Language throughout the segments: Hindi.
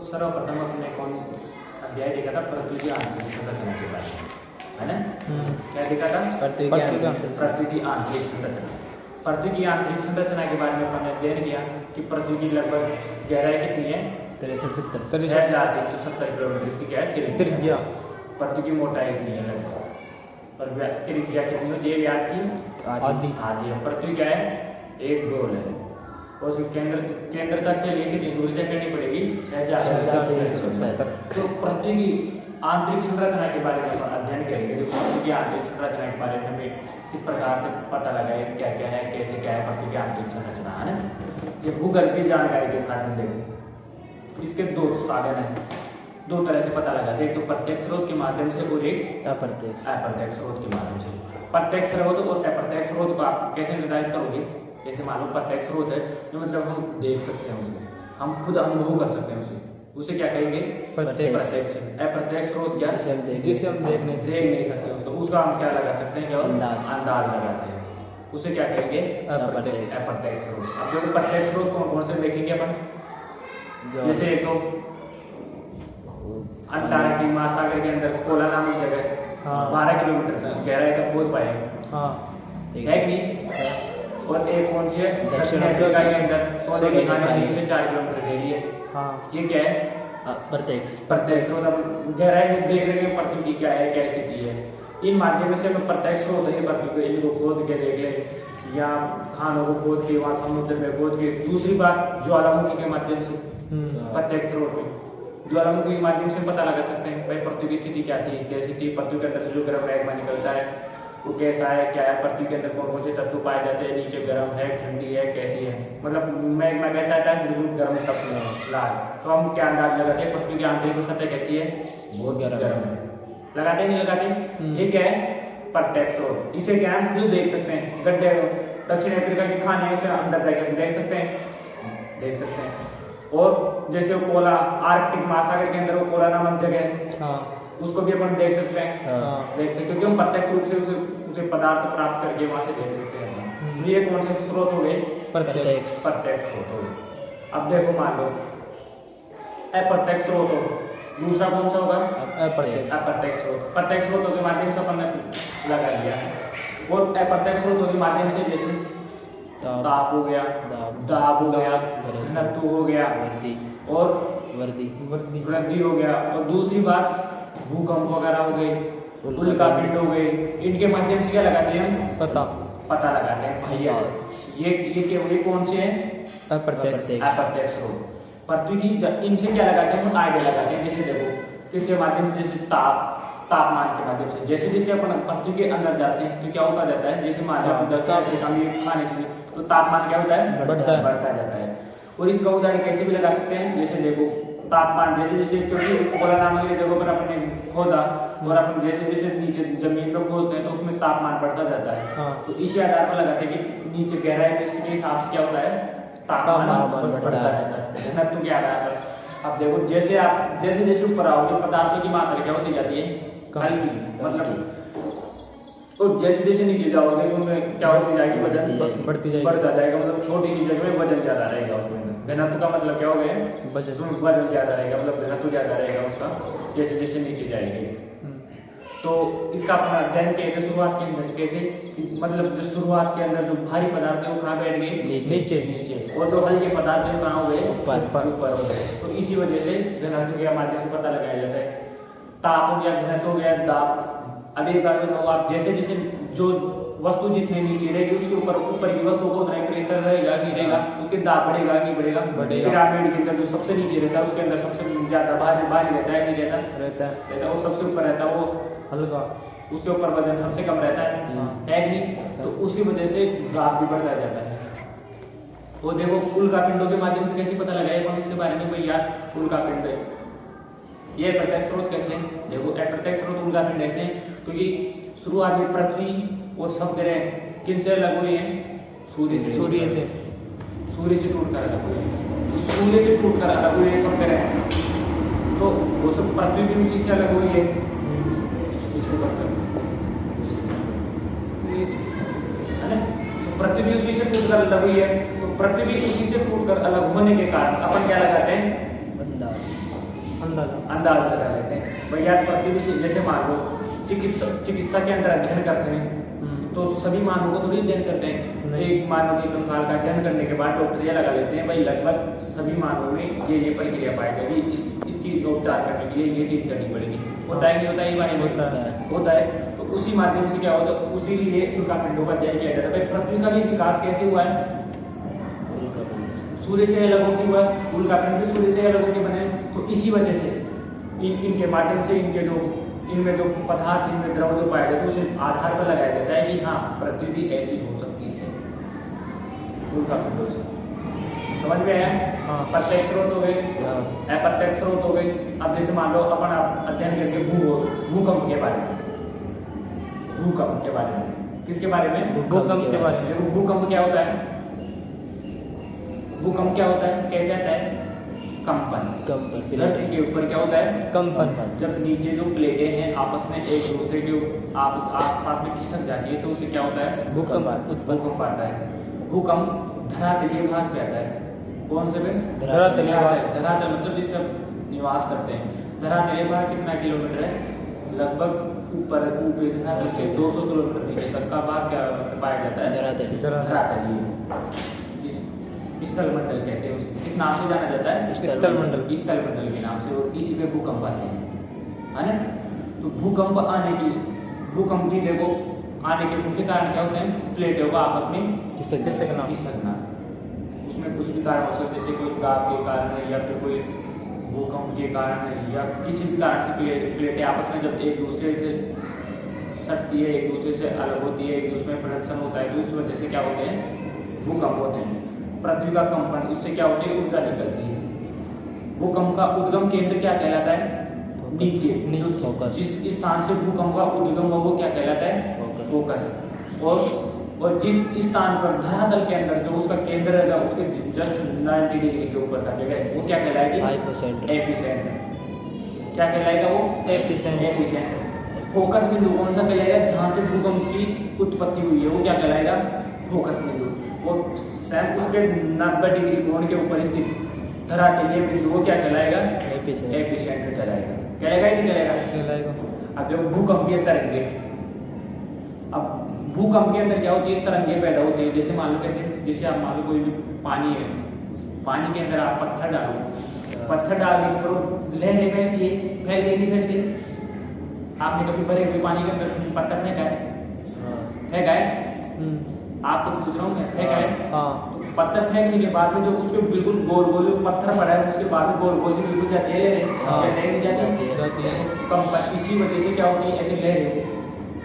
सर्वप्रथम अपने कौन अध्याय देखा था? पृथ्वी की आंतरिक संरचना के बारे में, है ना? क्या देखा था? पृथ्वी की आंतरिक संरचना। पृथ्वी की आंतरिक संरचना के बारे में हमने अध्ययन किया कि पृथ्वी की लगभग गहराई कितनी है? 6370 किलोमीटर। इसकी क्या है? त्रिज्या। पृथ्वी की मोटाई कितनी है लगभग, और त्रिज्या कितनी होती है? व्यास की आधी है। पृथ्वी क्या है? एक गोल है, और उसके केंद्र तक के लिए कितनी दूरी तय करनी पड़ेगी? 6370। तो पृथ्वी की आंतरिक संरचना के बारे में हम अध्ययन करेंगे। तो पृथ्वी की आंतरिक संरचना के बारे में हमें किस प्रकार से पता लगाए, क्या क्या है, कैसे क्या है पृथ्वी की आंतरिक संरचना, है ना? ये भूगर्भ की जानकारी के साधन देखो, इसके दो साधन है, दो तरह से पता लगाते हैं। एक तो प्रत्यक्ष स्रोत के माध्यम से और एक अप्रत्यक्ष स्रोत के माध्यम से। प्रत्यक्ष स्रोत और अप्रत्यक्ष स्रोत को आप कैसे निर्धारित करोगे? जैसे मान लो प्रत्यक्ष स्रोत है, जो मतलब हम देख सकते हैं उसे, हम खुद अनुभव कर सकते हैं उसे क्या कहेंगे? प्रत्यक्ष। अप्रत्यक्ष स्रोत क्या? जिसे हम देख नहीं सकते उसको, उसका हम क्या लगा सकते हैं? अंदाज लगाते हैं, उसे क्या कहेंगे? अप्रत्यक्ष स्रोत। अब देखो प्रत्यक्ष स्रोत कौन से देखेंगे अपन? जैसे एक तो अंटार्कटिक महासागर के अंदर कोला नामक जगह 12 किलोमीटर गहराई तक पहुंच पाए है कि? और एक कौन सी है? दक्षिण अफ्रीका के अंदर सोने की खाने 3 से 4 किलोमीटर गहरी है। ये क्या है? प्रत्यक्ष। मतलब गहराई देख रहे हैं पृथ्वी की क्या है, क्या स्थिति है। इन माध्यम से हमें प्रत्यक्ष होता है पृथ्वी को, इनको खोद के देख ले, या खानों को खोद के वहाँ समुद्र में खोद के। दूसरी बात ज्वालामुखी के माध्यम से, प्रत्यक्ष स्रोत में ज्वालामुखी के माध्यम से पता लगा सकते हैं भाई पृथ्वी की स्थिति क्या थी, कैसी थी। पृथ्वी के अंदर से जो गर्म मैग्मा निकलता है वो कैसा है, क्या है, पृथ्वी के अंदर कौन कौन से तत्व पाए जाते हैं, नीचे गर्म है, ठंडी है, कैसी है, मतलब मैग्मा कैसा आता है? बिल्कुल गर्म तत्व लाल। तो हम क्या अंदाज लगाते हैं पृथ्वी की आंतरिक सतह कैसी है? बहुत गर्म है। लगाते हैं नहीं लगाते? ये क्या है? प्रत्यक्ष स्रोत। इसे क्या हम खुद देख सकते हैं, गड्ढे दक्षिण अफ्रीका की खाने से अंदर जाके देख सकते हैं। और जैसे कोला आर्कटिक महासागर के अंदर वो कोला नामक जगह है, उसको भी अपन देख सकते हैं। क्योंकि हम प्रत्यक्ष रूप से उसे पदार्थ प्राप्त करके वहां से देख सकते हैं। ये कौन से स्रोत हो गए? प्रत्यक्ष स्रोत हो गए। अब देखो मान लो अप्रत्यक्ष स्रोत हो, दूसरा कौन सा होगा? अप्रत्यक्ष स्रोत। प्रत्यक्ष स्रोतों के माध्यम से अपन ने लगा लिया है, और अप्रत्यक्ष स्रोतों के माध्यम से जैसे ताप हो गया, दाब हो गया, घनत्व हो गया, और वृद्धि हो गया, और दूसरी बात भूकंप वगैरह हो गए, उल्कापिंड हो गए। इनके माध्यम से क्या लगाते हैं हम? पता लगाते हैं भैया ये कौन से हैं? अप्रत्यक्ष स्रोत। पृथ्वी की इनसे क्या लगाते हैं हम? आइडिया लगाते हैं। जैसे देखो किसके माध्यम से? जैसे तापमान के माध्यम से। जैसे जैसे अपन पृथ्वी के अंदर जाते हैं तो क्या होता जाता है? जैसे मान लो दक्षिण अफ्रीका में खाने से तो तापमान क्या होता है? बढ़ता जाता है। और इसका उदाहरण कैसे भी लगा सकते हैं? जैसे देखो तापमान जैसे जैसे, क्योंकि कोला नामक जगहों पर अपने खोदा, और अपन जैसे जैसे नीचे जमीन पर खोदते हैं तो उसमें तापमान बढ़ता जाता है। तो इसी आधार पर लगाते हैं कि नीचे गहराई में इसके हिसाब से क्या होता है? तापमान बढ़ता रहता है घनत्व के आधार पर। अब देखो जैसे जैसे ऊपर आओगे पदार्थों की मात्रा क्या होती जाती है? हल्की, मतलब तो जैसे जैसे नीचे जाओगे उनमें क्या होती जाएगी? वजन बढ़ता जाएगा। मतलब छोटी सी जगह में वजन ज्यादा रहेगा उसमें। घनत्व का मतलब क्या हो गया? वजन ज्यादा रहेगा, मतलब घनत्व ज्यादा रहेगा उसका जैसे जैसे नीचे जाएगी। तो इसका अपना अध्ययन किया गया शुरुआत के अंदर कैसे, मतलब जो शुरुआत के अंदर जो भारी पदार्थ है वो कहाँ बैठ गए? नीचे, और जो हल्के पदार्थ है वो कहाँ हो गए? ऊपर हो गए। तो इसी वजह से घनत्व के माध्यम से पता लगाया जाता है। ताप हो गया, घनत्व हो गया, दाब। अब एक बार बताओ आप, जैसे जैसे जो वस्तु जितने नीचे रहेगी उसके ऊपर की वस्तु को उतना प्रेशर रहेगा, गिरेगा, उसके दाब बढ़ेगा नहीं बढ़ेगा? पिरामिड के अंदर जो सबसे नीचे रहता है उसके अंदर सबसे ज्यादा भारी रहता है, नहीं रहता है, वो सबसे ऊपर रहता है वो हल्का, उसके ऊपर वजन सबसे कम रहता है कि नहीं? तो उसी वजह से दाब भी बढ़ता जाता है। वो देखो उल्कापिंडों के माध्यम से कैसे पता लगाया इसके बारे में? भैया उल्कापिंड ये प्रत्यक्ष स्रोत कैसे? देखो अप्रत्यक्ष स्रोत उल्कापिंड ऐसे, क्योंकि शुरुआत में पृथ्वी और सब ग्रह किन से अलग हुए हैं? सूर्य से टूटकर अलग हुए हैं। सूर्य से टूटकर अलग हुए सब ग्रह, तो वो सब पृथ्वी भी उसी से अलग हुई है। इसको पृथ्वी भी उसी से टूटकर अलग हुई है। तो पृथ्वी उसी से टूटकर अलग होने के कारण अपन क्या लगाते हैं? अंदाज लगा लेते हैं। भाई यार पृथ्वी से जैसे मान लो चिकित्सा के अंदर अध्ययन करते हैं तो सभी मानवों को थोड़ी अध्ययन करते हैं। एक मानव के कंकाल का अध्ययन करने के बाद डॉक्टर ये लगा लेते हैं भाई लगभग सभी मानवों में ये प्रक्रिया पाई जाएगी, इस चीज का उपचार करने के लिए ये चीज करनी पड़ेगी। होता है नहीं होता है, ये बारे में होता है। तो उसी माध्यम से क्या होता है, उसी लिए उनका पिंडों का अध्ययन किया जाता है। भाई पृथ्वी का भी विकास कैसे हुआ है, सूर्य से अलग होकर हुआ है, उल्कापिंड भी सूर्य से अलग होकर बने। तो इसी वजह से इनके माध्यम से इनमें जो पदार्थ, इनमें द्रव जो पाया जाता है उसे आधार पर लगाया जाता है कि हाँ पृथ्वी भी ऐसी हो सकती है उल्कापिंडों से। समझ में आया? प्रत्यक्ष स्रोत हो गए, अप्रत्यक्ष स्रोत हो गए। अब जैसे मान लो अपन अध्ययन करके भूकंप के बारे में, भूकंप के बारे में, किसके बारे में? भूकंप के बारे में। भूकंप क्या होता है? भूकंप क्या होता है, कैसे आता है? कंपन। धरती के ऊपर क्या होता है? कंपन। जब नीचे जो प्लेटें हैं आपस में एक दूसरे के आस-पास में खिसक जाती है तो उसे क्या होता है? भूकंप आता है। भूकंप धरातलीय भाग पे आता है। कौन से पे? धरातल। धरातल मतलब जिस पर निवास करते हैं। धरातलीय भाग कितना किलोमीटर है? लगभग ऊपर धरातल से 200 किलोमीटर नीचे तक का भाग क्या पाया जाता है? धरातलीय। स्थल मंडल कहते हैं, किस नाम से जाना जाता है? स्थल मंडल के नाम से। और इसी पे भूकंप आते हैं, है ना? तो भूकंप भी देखो आने के मुख्य कारण क्या होते हैं? प्लेटों का आपस में खिसकना। उसमें कुछ भी कारण हो सकता है, जैसे कोई दाब के कारण या फिर कोई भूकंप के कारण या किसी भी कारण से प्लेटें आपस में जब एक दूसरे से सटती है, एक दूसरे से अलग होती है, एक दूसरे में प्रदर्शन होता है, तो इस वजह से क्या होते हैं? भूकंप होते हैं। पृथ्वी का कंपन, उससे क्या होती है? ऊर्जा निकलती है। भूकंप का उद्गम केंद्र क्या कहलाता है? नीचे। जिस स्थान से भूकंप का उद्गम हो वो क्या कहलाता है? फोकस। और जिस स्थान पर धरातल के अंदर जो उसका केंद्र रहेगा उसके जस्ट 90 डिग्री के ऊपर का जगह वो क्या कहलाएगी? एपिसेंटर। क्या कहलाएगा वो? एपिसेंटर। फोकस बिंदु कौन सा कहलाएगा? जहां से भूकंप की उत्पत्ति हुई है वो क्या कहलाएगा? फोकस बिंदु। और स्वयं उसके 90 डिग्री कोण के ऊपर स्थित धरातलीय बिंदु वो क्या कहलाएगा? एपिसेंटर कहलाएगा। कहलाएगा ही नहीं कहलाएगा? अब जब भूकंपीय तरंगे, अब भूकंप के अंदर क्या होती है? तरंगे पैदा होती है। जैसे मान लो जैसे आप मान लो कोई भी पानी है, पानी के अंदर आप पत्थर डालो, पत्थर डालने के ऊपर लहरें फैलती है, नहीं फैलती? आपने कभी भरे हुए पानी के अंदर पत्थर फेंका है? आपको पूछ रहा हूँ मैं, फेंका है? तो पत्थर फेंकने के बाद में जो उसके बिल्कुल गोल जो पत्थर पड़ा है उसके बाद में गोल से बिल्कुल जाती है लहरें, नहीं जाती है? कंपन इसी वजह से क्या होती है? ऐसी लहरें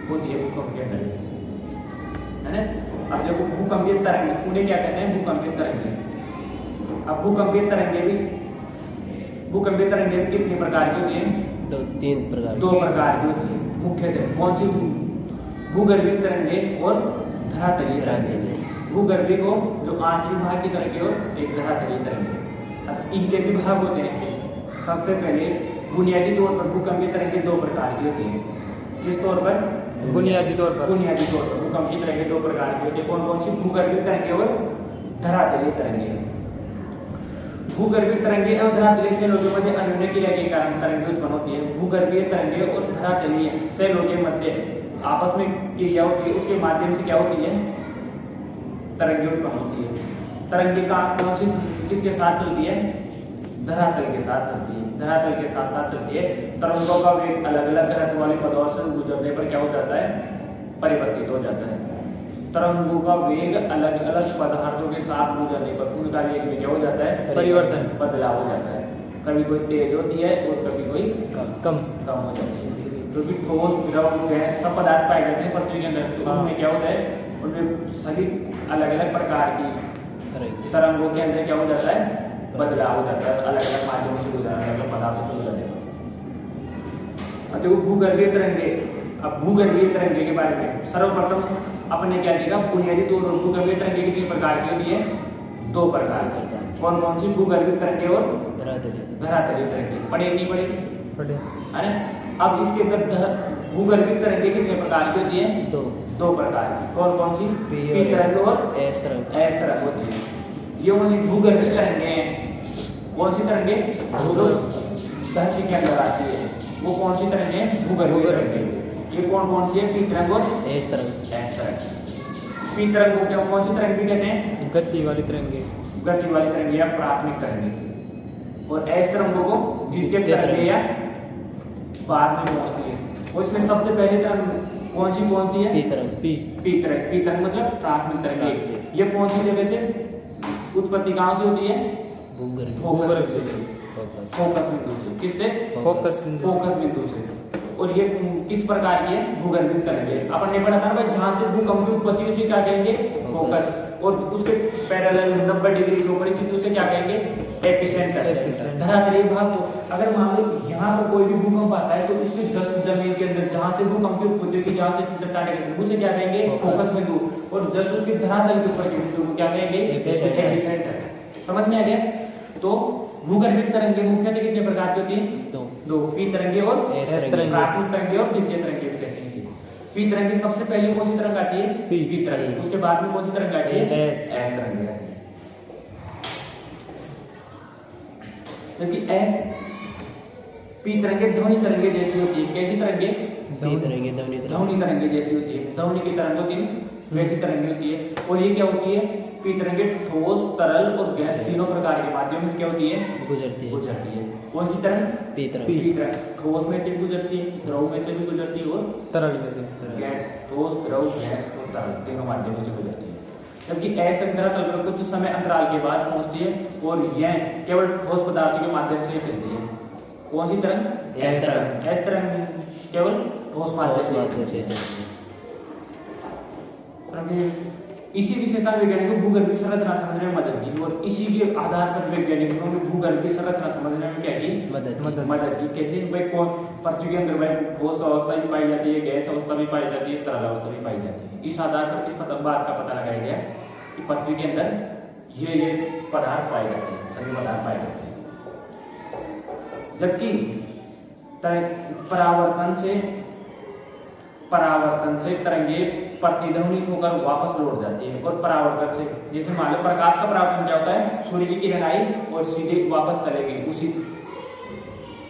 होती है भूकंप के अंदर, है ना? अब जब भूकंपीय तरंगे, उन्हें क्या कहते हैं? भूकंपीय तरंगे। अब भूकंपीय तरंगे भी कितने प्रकार की होती हैं? दो प्रकार की होती है मुख्यतः। कौन सी? भूगर्भीय तरंगे और धरातलीय तरंगे। भूगर्भीय को जो आंतरिक भाग की तरंगे और एक धरातलीय तरंगे। अब इनके भी भाग होते हैं। सबसे पहले बुनियादी तौर पर भूकंपीय तरंगे 2 प्रकार की होती हैं। किस तौर पर? बुनियादी तौर पर भूकंप की तरंगे 2 प्रकार की होती है। कौन कौन सी? भूगर्भीय तरंगे और धरातलीय तरंगे। भूगर्भीय तरंगे और धरातलीय सेलों के मध्य अन्योन्य क्रिया के कारण तरंगे उत्पन्न होती है। भूगर्भीय तरंगे और धरातलीय सेलों के मध्य आपस में क्रिया होती है, उसके माध्यम से क्या होती है? तरंगे उत्पन्न होती है। तरंगे कौन सी किसके साथ चलती है? धरातल के साथ चलती है। धरातल के साथ चलती है। तरंगों का वेग अलग अलग घनत्व वाले पदार्थ से गुजरने पर क्या हो जाता है? परिवर्तित हो जाता है। तरंगों का वेग अलग अलग पदार्थों के साथ गुजरने पर उनका वेग में क्या हो जाता है? परिवर्तन, बदलाव हो जाता है। कभी कोई तेज होती है और कभी कोई कम हो जाती है। जो भी ठोस, द्रव, गैस सब पदार्थ पाए जाते हैं पृथ्वी के अंदर, तो उनमें क्या होता है? उनमें सभी अलग अलग प्रकार की तरंगों के अंदर क्या हो जाता है? बदलाव हो जाता है। अलग अलग माध्यमों से गुजरने, अलग पदार्थों से गुजरने पर। देखो भूगर्भीय तरंगे। अब भूगर्भीय तरंगे के बारे में सर्वप्रथम अपने क्या देखा? बुनियादी तौर पर भूगर्भीय तरंगे कितने प्रकार की होती है? 2 प्रकार की। कौन कौन सी? भूगर्भीय तरंगे और धरातलीय तरंगे। पढ़े नहीं पढ़े? है ना? अब इसके अंदर भूगर्भीय तरंगे कितने प्रकार की होती है? 2 प्रकार की। कौन कौन सी? पी तरंग और एस तरंग होती है। ये ओनली भूगर्भीय तरंगे हैं। कौन सी तरंगे? धरती के अंदर आती है वो कौन सी तरंगे? भूगर्भीय तरंगे। ये कौन सी है? पी तरंग और एस तरंग। एस तरंग। पी तरंग को क्या कौन सी तरंग भी कहते हैं? गति वाली तरंगे। गति वाली तरंगे या प्राथमिक तरंगे। और एस तरंगों को द्वितीयक तरंगे या बाद में पहुंचती है। और इसमें सबसे पहली तरंग कौन सी है? पी तरंग। पी तरंग मतलब प्राथमिक तरंगे। ये कौन सी जगह से उत्पत्ति कहाँ से होती है? भूगर्भ से, फोकस बिंदु से। किससे? फोकस बिंदु से। और ये किस प्रकार की है? भूगर्भीय तरंगे। अपन ने पढ़ा था ना भाई, जहाँ से भूकंप की उत्पत्ति उसे क्या कहेंगे? फोकस। और उसके पैरेलल 90 डिग्री के ऊपर स्थित उसे क्या कहेंगे? एपिसेंटर। धरातलीय भाग को अगर मान लो यहाँ पर कोई भी भूकंप आता है तो उसके जस्ट जमीन के अंदर जहाँ से भूकंप की उत्पत्ति होगी, जहाँ से चट्टानें उसे क्या कहेंगे? फोकस बिंदु। और जस्ट उसके धरातल के ऊपर के बिंदु को क्या कहेंगे? एपिसेंटर। समझ में आ गया? तो भूगर्भीय तरंगे मुख्यतः कितने प्रकार की होती हैं? दो। पी तरंगे और एस तरंगे। प्राथमिक तरंगे और द्वितीय तरंगे भी कहते हैं इसे। पी तरंगे सबसे पहले कौन सी तरंग आती है? पी तरंग। उसके बाद में कौन सी तरंग आती है? एस तरंग आती है। जबकि पी तरंगे ध्वनि तरंगे जैसी होती है। कैसी तरंगे? ध्वनि तरंगे जैसी होती है। ध्वनि की तरंग होती है वैसी तरंगे होती है। और ये क्या होती है? पी तरंगे ठोस, तरल और गैस तीनों प्रकार के माध्यम से क्या होती है? गुजरती है। कौन सी तरंग? पी तरंग। ठोस में से भी गुजरती है, द्रव में से भी गुजरती है और तरल में से। गैस, ठोस, द्रव, गैस और तरल तीनों माध्यमों से गुजरती है। जबकि एस तरंग धरातल पर कुछ समय अंतराल के बाद पहुंचती है और यह केवल ठोस पदार्थों के माध्यम से चलती है। कौन सी तरंग? एस तरंग। एस तरंग केवल ठोस माध्यम से चलती है। इसी विशेषता वैज्ञानिक को भूगर्भीय संरचना समझने में मदद की और इसी के आधार पर वैज्ञानिकों ने भूगर्भीय संरचना समझने में क्या की? मदद की। कैसे भाई? कौन पृथ्वी के अंदर भाई ठोस अवस्था भी पाई जाती है, गैस अवस्था भी पाई जाती है, तरल अवस्था भी पाई जाती है। इस आधार पर किस बात का पता लगाया गया कि पृथ्वी के अंदर ये पदार्थ पाए जाते हैं, सभी पदार्थ पाए जाते हैं। जबकि परावर्तन से तरंगे प्रतिध्वनित होकर वापस लौट जाती है। और परावर्तन से जैसे मान लो प्रकाश का परावर्तन क्या होता है? सूर्य की किरण आई और सीधे वापस चले गई, उसी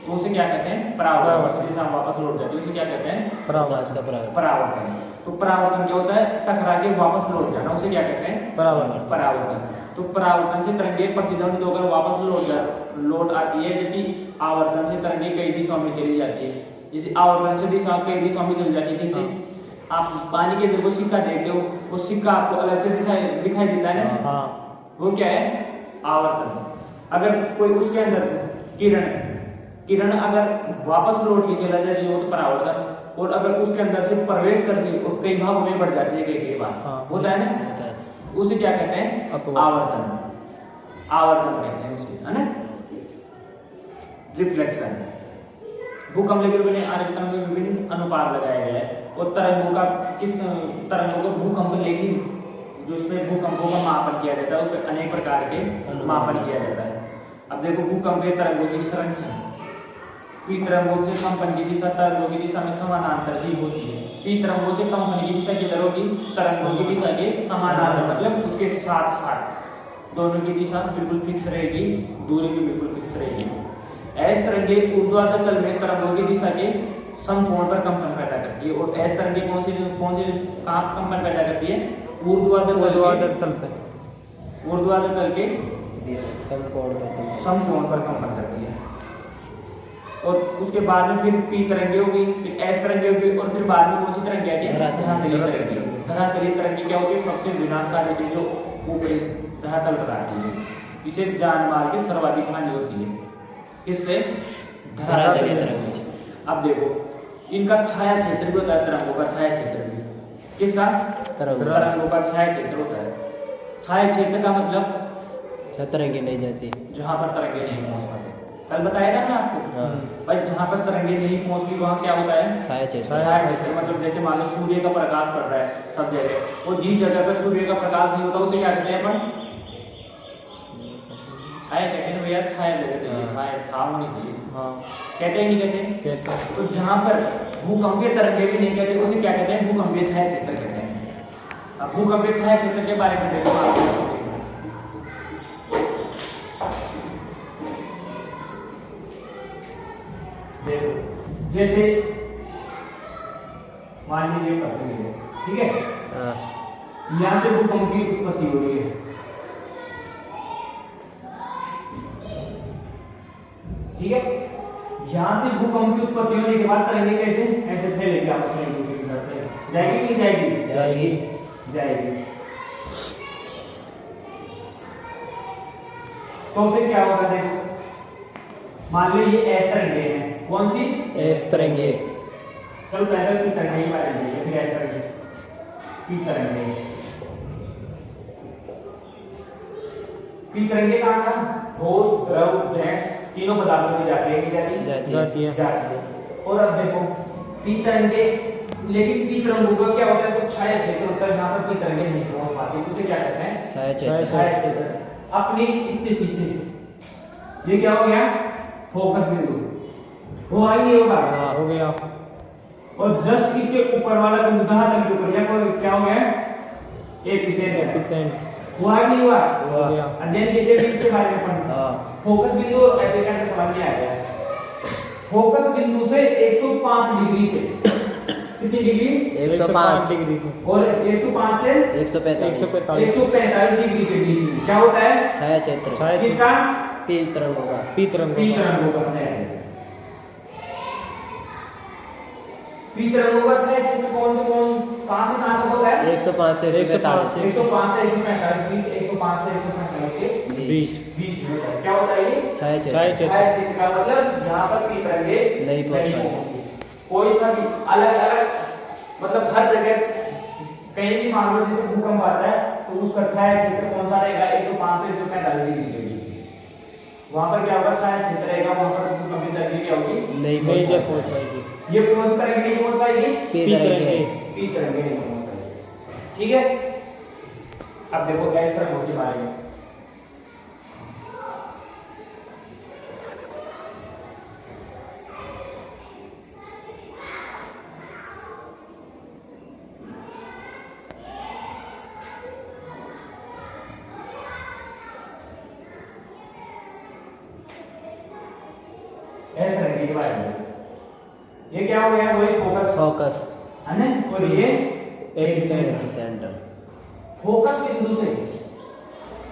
तो उसे क्या कहते हैं? परावर्तन। जैसे हम वापस लौट जाते हैं उसे क्या कहते हैं? परावर्तन। तो परावर्तन क्या होता है? टकरा के वापस लौट जाना, उसे क्या कहते हैं? परावर्तन। तो परावर्तन से तरंगे प्रतिध्वनित होकर वापस लौट आती है, जबकि आवर्तन से तरंगे कई दिशाओं में चली जाती है। जैसे आवर्तन से कई दिशाओं में चली जाती है। जैसे आप पानी के अंदर वो सिक्का देखते हो, वो सिक्का आपको अलग से दिखाई देता है ना? वो क्या है? आवर्तन। अगर कोई उसके अंदर किरण अगर वापस लौट के चला जाए वो तो परावर्तन। और अगर उसके अंदर से प्रवेश करके और कई भागों में बढ़ जाती है, कई बार होता है ना, उसे क्या कहते हैं? आवर्तन। आवर्तन कहते हैं उसे, है ना? रिफ्लेक्शन। भूकंप लेकर विभिन्न अनुपात लगाया गया है और तरंगों को भूकंप लेखी जो इसमें भूकंपों का मापन किया जाता है, उसमें अनेक प्रकार के मापन किया जाता है। अब देखो भूकंपीय तरंगों की संरचना। पी तरंगों से कंपन की दिशा तरंगों की दिशा में समानांतर ही होती है। पी तरंगों से कंपन की दिशा किधर होगी? तरंगों की दिशा के समानांतर, मतलब उसके साथ साथ दोनों की दिशा बिल्कुल फिक्स रहेगी, दूरी भी बिल्कुल फिक्स रहेगी। एस तरंगे ऊर्ध्वाधर तल में तरंगों की दिशा के समकोण पर कंपन पैदा करती है। और एस तरंगे कौन से कहाँ कंपन पैदा करती है? ऊर्ध्वाधर तल पे, ऊर्ध्वाधर तल के समकोण पर कंपन करती है। और उसके बाद में फिर पी तरंगे होगी, फिर एस तरंगे होगी और फिर बाद में कौन सी तरंगे आती है? धरातलीय तरंगे। धरातलीय तरंगे क्या होती है? सबसे विनाशकारी होती है, जो ऊपरी धरातल पर आती है। इसे जान माल की सर्वाधिक हानि होती है। इससे धरातलीय तरंगे। अब देखो इनका छाया क्षेत्र भी होता है, तरंगों का छाया क्षेत्र भी। किसका? तरंगों का छाया क्षेत्र होता है। छाया क्षेत्र का मतलब तरंगे नहीं जाती, जहाँ पर तरंगे नहीं पहुँच पाते। कल बताया था ना आपको भाई, जहाँ पर तरंगे नहीं पहुँचती वहाँ क्या होता है? छाया क्षेत्र। मतलब जैसे मान लो सूर्य का प्रकाश पड़ रहा है सब जगह, और जिस जगह पर सूर्य का प्रकाश नहीं होता उसे क्या कहते हैं अपन? छाया कहते हैं भैया। छाया जगह चाहिए, छाया छाव होनी चाहिए। कहते हैं नहीं कहते? तो जहाँ पर भूकंपीय तरंगे भी नहीं कहते उसे क्या कहते हैं? भूकंपीय छाया क्षेत्र कहते हैं। अब भूकंपीय छाया क्षेत्र के बारे में देखो। देखो जैसे मान लीजिए पृथ्वी है, ठीक है, हाँ यहाँ से भूकंप की उत्पत्ति हो रही है, ठीक है, यहाँ से भूकंप की उत्पत्ति होने के बाद तरंगे कैसे ऐसे फैलेगी आपस में एक दूसरे की तरफ, जाएगी नहीं जाएगी? जाएगी। जाएगी। तो फिर क्या होगा देखो, मान लो ये एस तरंगे हैं, कौन सी? एस तरंगे। चलो पहले पी तरंगे ही बारे में, फिर एस तरंगे, पी तरंगे। पी तरंगे कहाँ था? ठोस, द्रव, गैस तीनों पदार्थों में जाती है, नहीं जाती? जाती है। और अब देखो पी तरंगे, लेकिन पी तरंगों का क्या होता है, तो छाया क्षेत्र होता है जहाँ पर पी तरंगे नहीं पहुंच पाती, उसे क्या कहते हैं? छाया क्षेत्र। छाया क्षेत्र। अपनी स्थिति से ये क्या हो गया? फोकस बिंदु हुआ ही नहीं होगा? हो गया। और जस्ट इसके ऊपर वाला बिंदु धरातल के ऊपर क्या हो गया? एपिसेंटर। हुआ ही नहीं हुआ? हो गया। अध्ययन कीजिए भी इसके बारे में पढ़ना। हाँ फोकस बिंदु और एपिसेंटर समझ में आ गया। फोकस बिंदु से 105 डिग्री से कितनी डिग्री? 105 डिग्री से। और 105 से 145 डिग्री के बीच में क्या होता है? छाया क्षेत्र। किसका? पी तरंगों का। पी तरंगों का छाया क्षेत्र। पी तरंगों का छाया क्षेत्र कौन कहां से कहां तक होता है? 105 से 145। 105 से 145 105 से 145 के बीच में होता है। क्या होता है ये? छाया क्षेत्र। छाया क्षेत्र का मतलब यहाँ पर पी तरंगे नहीं पहुंचती। कोई सा भी अलग अलग, मतलब हर जगह कहीं भी मान लो जैसे भूकंप आता है तो उसका छाया क्षेत्र कौन सा रहेगा? 105 से 145 डिग्री के बीच में। वहां पर क्या होगा? छाया क्षेत्र रहेगा, वहां पर भूकंप की तरंगे क्या होगी? नहीं पहुंच पाएगी। ये कौन सी तरंगे नहीं पहुंच पाएगी? पी तरंगे। पी तरंगे नहीं पहुंच पाएगी, ठीक है। अब देखो गैस तरंगों के बारे में। ऐसा तरंगे के बारे में ये क्या हो गया? वो फोकस है ना, और ये एपिसेंटर। फोकस बिंदु से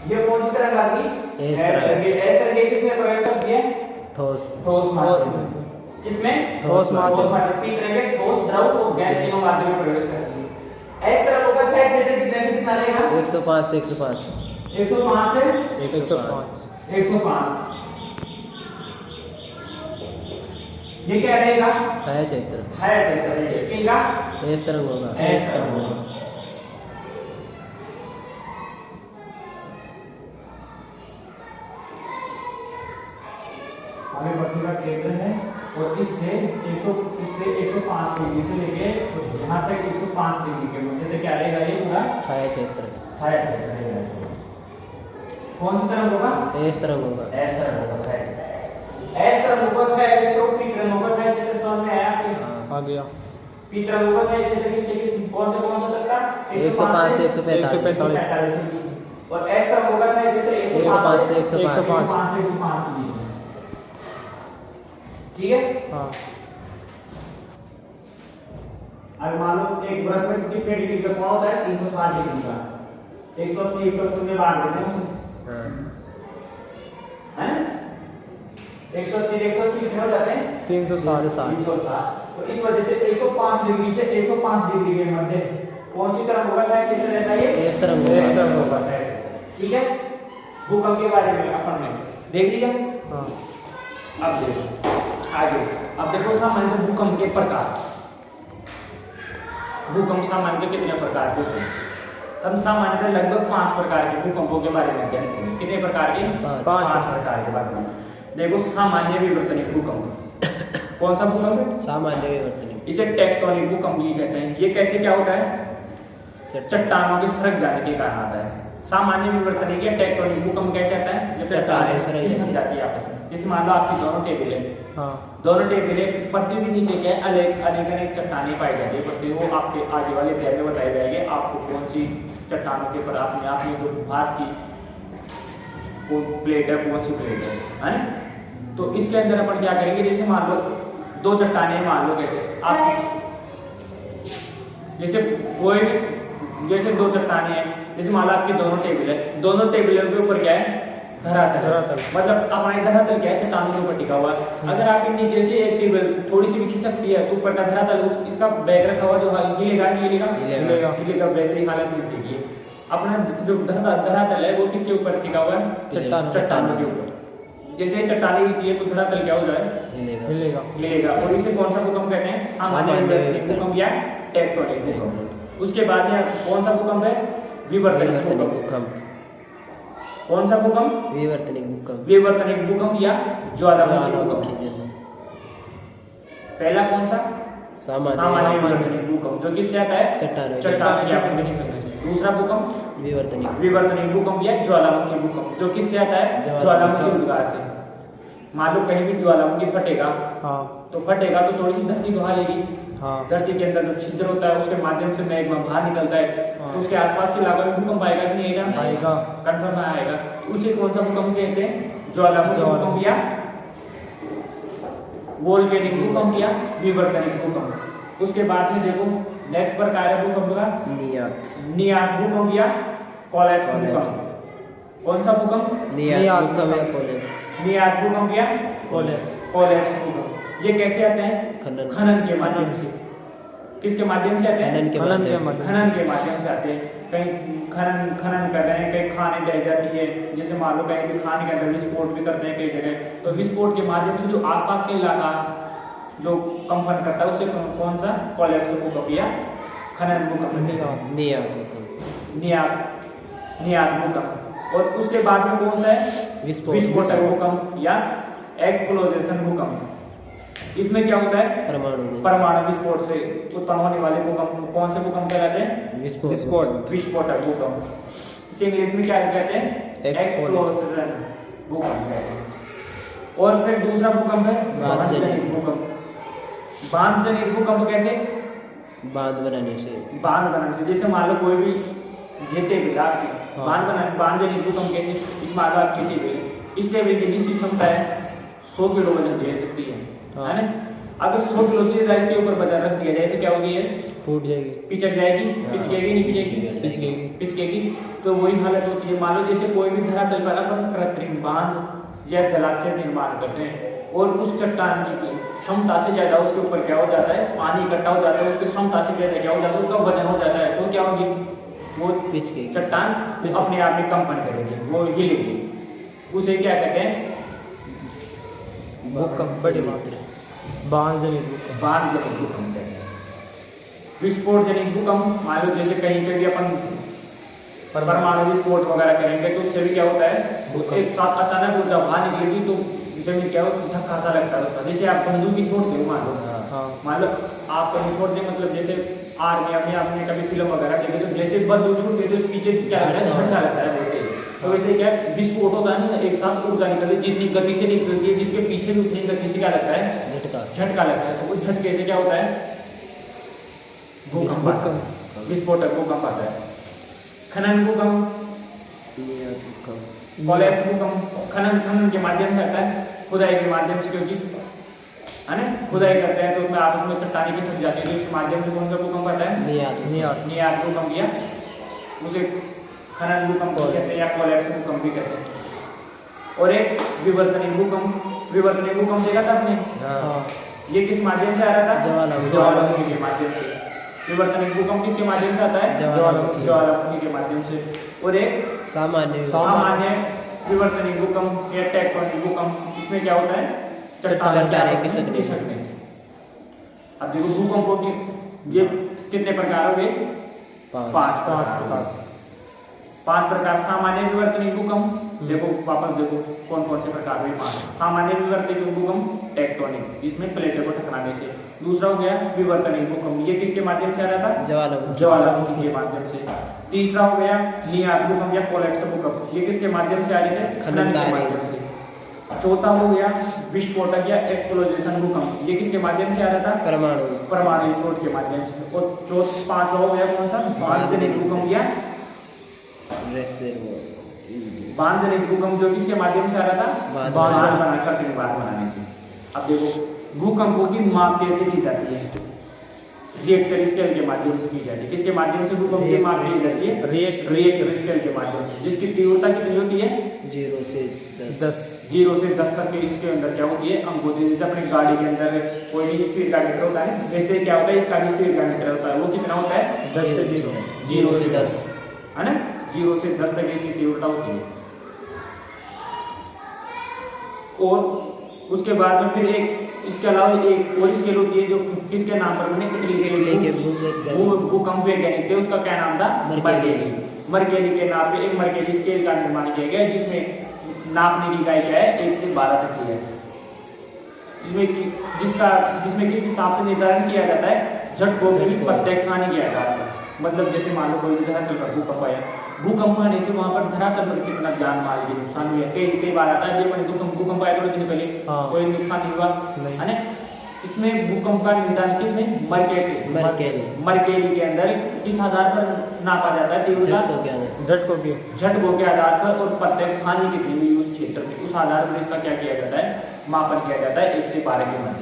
ये कौन सी तरंग आ गई? एस तरंगे किसमें प्रवेश करती है? ठोस माध्यम। किसमें? ठोस माध्यम। पी तरंगे ठोस, द्रव और गैस तीनों माध्यम में प्रवेश करती है। एस तरंगों का छाया क्षेत्र कितने से कितना रहेगा? 105 से 105। 105 से 105। ये क्या रहेगा? छाया क्षेत्र। छाया क्षेत्र रहेगा किनका? एस तरंगों का। एस तरंगों का। हमें पृथ्वी का केंद्र है और इससे 105 डिग्री से लेके यहाँ तक 105 डिग्री के मध्य तक क्या रहेगा? ये पूरा छाया क्षेत्र। छाया क्षेत्र रहेगा। कौन सी तरंग होगा? एस तरंगों का। एस तरंगों का छाया क्षेत्र। एस तरंगों का छाया क्षेत्र और पी तरंगों का छाया क्षेत्र समझ में आया आपको? आ गया। पी तरंगों का छाया क्षेत्र किससे कौन सा तक का? 105 से 145। और एस तरंगों का छाया क्षेत्र 105 से 105 के बीच में, ठीक है। हाँ। अगर मान लो एक वृत्त में कितने डिग्री का कोण होता है? 360 डिग्री का। 180 180 में बांट देते हैं उसे, हैं? 180 कितने हो जाते हैं? 360। तो इस वजह से 105 डिग्री से 105 डिग्री के मध्य कौन सी तरंग होगा छाया क्षेत्र रहता है? एस तरंग होगा, ठीक है। भूकंप के बारे में अपन ने देख लिया। हाँ। अब देखो आगे, अब देखो सामान्य भूकंप के प्रकार। भूकंप सामान्य कितने प्रकार के होते हैं? हम सामान्यतः लगभग 5 प्रकार के भूकंपों के बारे में अध्ययन करेंगे। कितने प्रकार के? 5 प्रकार के बारे में। देखो सामान्य विवर्तनिक भूकंप। कौन सा भूकंप है? सामान्य विवर्तनिक। इसे टेक्टोनिक भूकंप भी कहते हैं। ये कैसे क्या होता है? चट्टानों के सरक जाने के कारण आता है। सामान्य विवर्तनिक या टेक्टोनिक भूकंप कैसे आता है? जब चट्टानें खिसक जाती है आपस में। जैसे मान लो आपकी दोनों टेबल है, दोनों टेबलें पृथ्वी के नीचे क्या है अनेक चट्टानें पाई जाती है पृथ्वी, वो आपके आगे वाले अध्याय में बताए जाएंगे आपको कौन सी चट्टानों के पर आपने जो भारत की प्लेट है कौन सी प्लेट है ना। तो इसके अंदर अपन क्या करेंगे, जैसे मान लो दो चट्टाने मान लो कैसे आप, जैसे कोई भी, जैसे दो चट्टाने हैं, जैसे मान लो आपकी दोनों टेबल है, दोनों टेबलों के ऊपर क्या है, धरातल, मतलब अपना धरातल क्या है, चट्टानों के ऊपर टिका हुआ है। अगर आपके नीचे से एक टेबल थोड़ी सी भी खिसकती है तो ऊपर का धरातल इसका बैग रखा हुआ जो हिलेगा, वैसे ही हालत नीचे की है। अपना जो धरातल है वो किसके ऊपर टिका हुआ है, चट्टानों के ऊपर। जैसे चट्टाने हिलती है तो धरातल क्या हो जाए, हिलेगा। और इसे कौन सा भूकंप कहते हैं, सामान्य भूकंप या टेक्टोनिक भूकंप। उसके बाद में कौन सा भूकंप है, विवर्तनिक भूकंप। कौन सा भूकंप, विवर्तनिक भूकंप या ज्वालामुखी भूकंप। पहला कौन सा, सामान्य विवर्तनिक भूकंप जो किससे आता है, चट्टान की आसमान से। दूसरा भूकंप विवर्तनिक भूकंप या ज्वालामुखी भूकंप जो किससे आता है, ज्वालामुखी उद्गार से। मान लो कहीं भी ज्वालामुखी फटेगा, तो फटेगा तो थोड़ी सी धरती को हिलेगी, धरती के अंदर जो छिद्र होता है उसके माध्यम से मैग्मा बाहर निकलता है, तो उसके आसपास के इलाके में भूकंप आएगा कि नहीं आएगा, कंफर्म आएगा। तो उसे कौन सा भूकंप कहते हैं, ज्वालामुखी भूकंप या वोल्केनिक भूकंप या विवर्तनिक भूकंप। उसके बाद में देखो नेक्स्ट प्रकार है भूकंप का, नियात भूकंप या कोलैप्स भूकंप। कौन सा भूकंप, नियात भूकंप या कोलैप्स भूकंप। ये कैसे आते हैं, खनन के माध्यम से। किसके माध्यम से आते हैं, खनन के माध्यम से आते हैं। कहीं खनन कर रहे हैं, कहीं खाने बह जाती है, जैसे मान लो कहीं भी खाने के अंदर विस्फोट भी करते हैं कई जगह, तो विस्फोट के माध्यम से जो आसपास के इलाका जो कंपन करता है उसे कौन सा, कोलैप्स भूकंप या खनन भूकंप, नियात भूकंप। और उसके बाद में कौन सा है, विस्फोटक भूकंप या एक्सप्लोजन भूकंप। इसमें क्या होता है, परमाणु विस्फोट से उत्पन्न होने वाले भूकंप कौन से भूकंप कहलाते हैं, विस्फोटक भूकंप। इसे इंग्लिश में क्या कहते हैं, एक्सप्लोजन भूकंप कहते हैं। और फिर दूसरा भूकंप है बांध जनित भूकंप। बांध जनित भूकंप कैसे, बांध बनाने से। जैसे मान लो कोई भी ये टेबल आपकी, बांध जनित भूकंप कैसे, इस मान लो आपकी टेबल, इस टेबल की निश्चित क्षमता है 100 किलो वजन झेल सकती है ना। अगर 100 किलो से ज्यादा इसके ऊपर वजन रख दिया जाए तो क्या होगी, ये टूट जाएगी, पिचक जाएगी, पिचकेगी नहीं पिचकेगी। तो वही हालत होती है। मान लो जैसे कोई भी धरातल पर अपन कृत्रिम बांध या जलाशय निर्माण करते हैं और उस चट्टान की क्षमता से ज्यादा उसके ऊपर क्या हो जाता है, पानी इकट्ठा हो जाता है, उसकी क्षमता से ज्यादा क्या हो जाता है, उसका वजन हो जाता है, तो क्या होगी, वो चट्टान अपने आप में कंपन करेगी, वो हिलेगी। उसे क्या कहते हैं, भूकंप, बांध जनित भूकंप। विस्फोट जनित भूकंप, मान लो जैसे कहीं पे भी अपन परमाणु विस्फोट वगैरह करेंगे तो उससे भी क्या होता है, एक साथ अचानक ऊर्जा बाहर निकलेगी तो जमीन क्या हो, धक्का सा लगता है उसका। जैसे आप बंदूक की छोड़ते हो, मान लो आप कभी छोड़ते, मतलब जैसे आर्मी में आपने कभी फिल्म वगैरह देखी तो जैसे बंदूक छूटती है तो पीछे क्या लगता है, झटका लगता है बोलते। तो वैसे क्या विस्फोट होता है ना, एक साथ ऊर्जा निकलती है, जितनी गति से निकलती है जिसके पीछे भी उतनी गति से क्या लगता है, झटका लगता है। तो उस झटके से क्या होता है, भूकंप, विस्फोटक भूकंप आता है। खनन भूकंप, कोलैप्स भूकंप, खनन के माध्यम से आता है, खुदाई के माध्यम से, क्योंकि है ना, खुदाई करते हैं तो उसमें आपस में चट्टानें भी सट जाती है, तो इसके माध्यम से कौन सा भूकंप आता है, नियात भूकंप या उसे खनन भूकंप कहते हैं या कोलैप्स भूकंप भी कहते हैं। और एक विवर्तनिक भूकंप देखा था आपने, ये किस माध्यम से आ रहा था, ज्वालामुखी के माध्यम से। विवर्तनिक भूकंप किसके माध्यम से आता है, ज्वालामुखी के माध्यम से। और एक सामान्य विवर्तनिक भूकंप या टेक्टोनिक भूकंप, इसमें क्या होता है, चट्टान खिसकने से। अब देखो भूकंपों की ये कितने प्रकार हो गए, 5 प्रकार। सामान्य विवर्तनिक भूकंप, देखो वापस देखो कौन कौन से प्रकार हुए, 5। सामान्य विवर्तनिक भूकंप टेक्टोनिक, जिसमें प्लेटों को टकराने से। दूसरा हो गया विवर्तनिक भूकंप, ये किसके माध्यम से आ रहा था, ज्वालामुखी के माध्यम से। तीसरा हो गया नियात भूकंप या कोलैप्स भूकंप, ये किसके माध्यम से आ रहे थे, खनन के माध्यम से। चौथा हो गया विस्फोटक या एक्सप्लोजन भूकंप, ये किसके माध्यम से आ रहा था, परमाणु विस्फोट के माध्यम से। और 5वां हो गया कौन सा, बांध जनित भूकंप या बांध जनित भूकंप, जो किसके माध्यम से आ रहा था, बांध बनाने से। अब देखो भूकंपों की माप कैसे की जाती है, रिएक्टर स्केल के माध्यम से की जाती है। किसके माध्यम से भूकंप की माप की जाती है? रिएक्टर स्केल के माध्यम से, जिसकी तीव्रता कितनी होती है? 0 से 10 तक के इसके अंदर क्या होती है? अंक होती है। जैसे अपनी गाड़ी के अंदर कोई भी स्पीड का मीटर होता है, जैसे क्या होता है इसका भी स्पीड का मीटर होता है, वो कितना होता है? 10 से 0 0 से 10 है ना, 0 से 10 तक इसकी तीव्रता होती है। और उसके बाद में फिर एक इसके अलावा एक और स्केल होती है जो किसके नाम पर बने? इटली के भूकंप वैज्ञानिक थे, उसका क्या नाम था? मर्केली के नाम पे एक मर्केली स्केल का निर्माण किया गया, जिसमें नापने की इकाई क्या है? 1 से 12 तक की है, जिसमें किस हिसाब से निर्धारण किया जाता है? झटकों की प्रत्यक्ष हानि के आधार पर। मतलब जैसे मान लो कोई धरातल पर भूकंप आया, भूकंप आने से वहां पर धरातल पर कितना जान माल के नुकसान हुआ। कई बार आता है भूकंप आया थोड़े दिन पहले, कोई नुकसान नहीं हुआ है ना। इसमें भूकंप का निर्धारण किसमें? मर्केली के अंदर किस आधार पर नापा जाता है? तीव्रता झटकों के आधार पर, और प्रत्यक्ष हानि कितनी हुई उस क्षेत्र में, उस आधार पर इसका क्या किया जाता है? मापन किया जाता है 1 से 12 के मध्य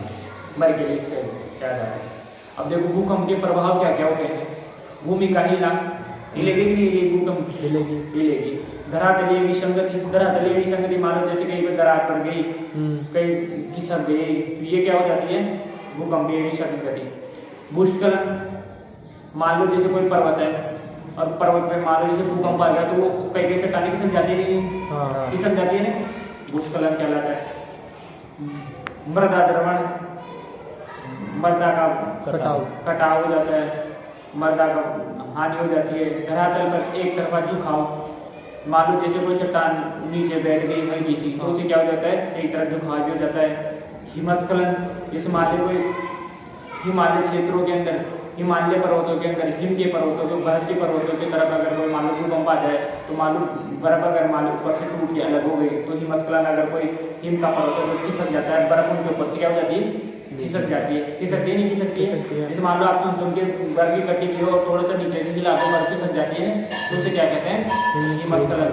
मर्केली स्केल किया जाता है। अब देखो भूकंप के प्रभाव क्या क्या होते हैं? भूमि का हिलना, हिलेगी कि नहीं हिलेगी? भूकंप हिलेगी। धरातलीय विसंगति, मान लो जैसे कहीं पर दरार पड़ गई, कहीं खिसक गई, ये क्या हो जाती है? भूकंपीय विसंगति। भूस्खलन, मान लो जैसे कोई पर्वत है और पर्वत में मान लो जैसे भूकंप आ गया तो वो कई चट्टानें खिसक जाती है, नहीं खिसक जाती है ना, भूस्खलन कहलाता है। मृदा द्रवण, मृदा का कटाव हो जाता है, मृदा का हानि हो जाती है। धरातल पर एक तरफा झुकाव, मान लो जैसे कोई चट्टान नीचे बैठ गई हल्की सी, तो उसे क्या हो जाता है? एक तरफ झुकाव भी हो जाता है। हिमस्खलन, जैसे मान लो कोई हिमालय क्षेत्रों के अंदर, हिमालय पर्वतों के अंदर, हिम के पर्वतों के, बर्फ के पर्वतों की तरफ अगर कोई मान लो भूकंप आ जाए, तो मान लो बर्फ अगर मान लो ऊपर से टूट के अलग हो गई, तो हिमस्खलन, अगर कोई हिम का पर्वत है तो खिसक जाता है, बर्फ उनके ऊपर से क्या हो जाती है? खिसक जाती है। खिसकती है नहीं खिसकती है? जैसे मान लो आप चुन के बर्फ की कट्टी की हो और थोड़ा सा नीचे से हिला दो, बर्फ खिसक जाती है, तो उसे क्या कहते हैं? हिमस्खलन।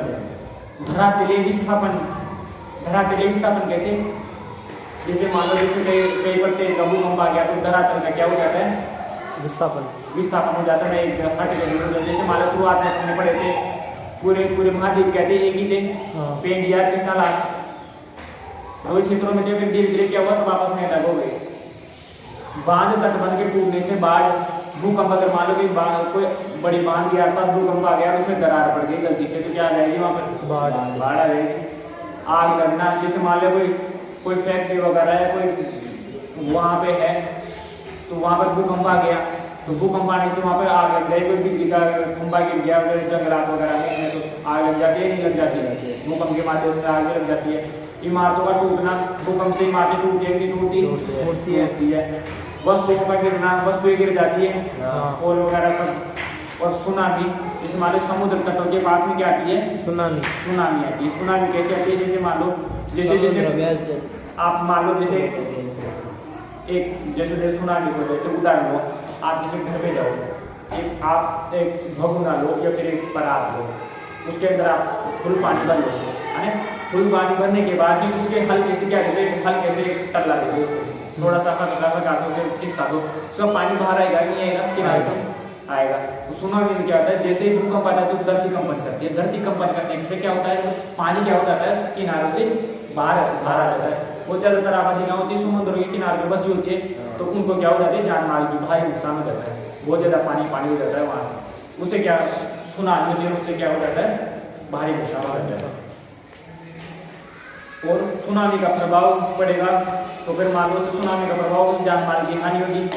धरातलीय विस्थापन कैसे? जैसे मान लो जैसे कई पर तेज भूकंप आ गया तो धरातल का क्या हो जाता है? विस्थापन हो जाता है, एक हट गया। जैसे मान लो शुरुआत में हमने पढ़े थे, पूरे महाद्वीप कहते हैं एक ही थे, पेंडिया थलास, दो क्षेत्रों में जब धीरे धीरे क्या हुआ? सब आपस में अलग हो गए। बांध तटबंध के टूटने से बाढ़, भूकंप, अगर मान लो कि कोई बड़ी बांध के आसपास भूकंप आ गया और उसमें दरार पड़ गई गलती से, तो क्या आ जाएगी? वहां पर बाढ़ आ जाएगी। आग लगना, जैसे मान लो कोई फैक्ट्री वगैरह है, कोई वहां पे है, तो वहां पर भूकंप आ गया, तो भूकंप आने से वहां पर आग लग जाएगी। कोई बिजली का खंभा गिर गया जंगलात वगैरह में, तो आग लग जाती है, नहीं लग जाती है? भूकंप के माध्यम से आग लग जाती है। इमारतों का टूटना, भूकंप से इमारतें टूट जाएंगी, टूटती है। वस्तुओं का गिरना, वस्तुएं गिर जाती है, पोल वगैरह सब। और सुनामी, जैसे मान लो समुद्र तटों के पास में क्या आती है? सुनामी आती है। सुनामी कैसे आती है? जैसे मान लो जैसे आप मान लो जैसे जैसे सुनामी को, जैसे उदाहरण लो, आप जैसे घर पे जाओ, आप एक भगोना लो या फिर एक परात लो, उसके अंदर आप फुल पानी भर लो, है ना। फुल पानी भरने के बाद भी उसके हल्के से क्या देते हैं? हल्के से टल्ला देते उसको, थोड़ा सा किसका दो, सब पानी बाहर आएगा, नहीं आएगा? किनारे से आएगा। तो सुनामी में क्या होता है? जैसे ही भूकंप आता है तो धरती कंपन करती है। धरती कंपन करने से क्या होता है? पानी क्या हो जाता है? किनारों से बाहर आ जाता है। वो ज्यादातर आबादी होती है समुद्र के किनारे पर बसी होती है, तो उनको क्या हो जाती है? जान माल की भारी नुकसान हो जाता है, बहुत ज्यादा पानी हो जाता है वहां से। उसे क्या सुनामी में उससे क्या हो जाता है? भारी नुकसान हो जाता है। और सुनामी का प्रभाव पड़ेगा तो फिर मान लो सुनामी का प्रभाव जान माल की हानि होगी।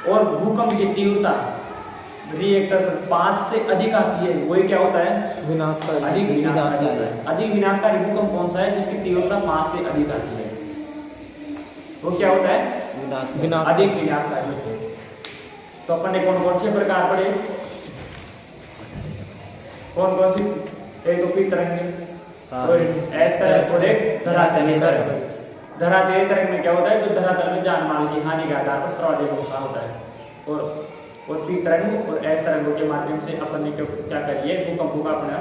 और भूकंप की तीव्रता रिएक्टर 5 से अधिक आती है, वही क्या होता है? अधिक विनाशकारी भूकंप कौन सा है? जिसकी तीव्रता 5 से अधिक आती है, वो क्या होता है? अधिक विनाशकारी होते हैं। तो अपन ने कौन कौन से प्रकार पढ़े? कौन कौन सी? एक तो पी तरंग, और एस तरंग और एक धरातलीय तरंग। धरातलीय तरंग में क्या होता है? जो धरातल में जान माल की हानि के आधार पर सर्वाधिक नुकसान होता है। और पी तरंग और एस तरंगों के माध्यम से अपन ने क्या करिए? भूकंपों का अपना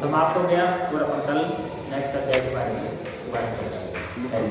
समाप्त हो गया। और अपन कल नेक्स्ट अध्याय के बारे में बात करेंगे। है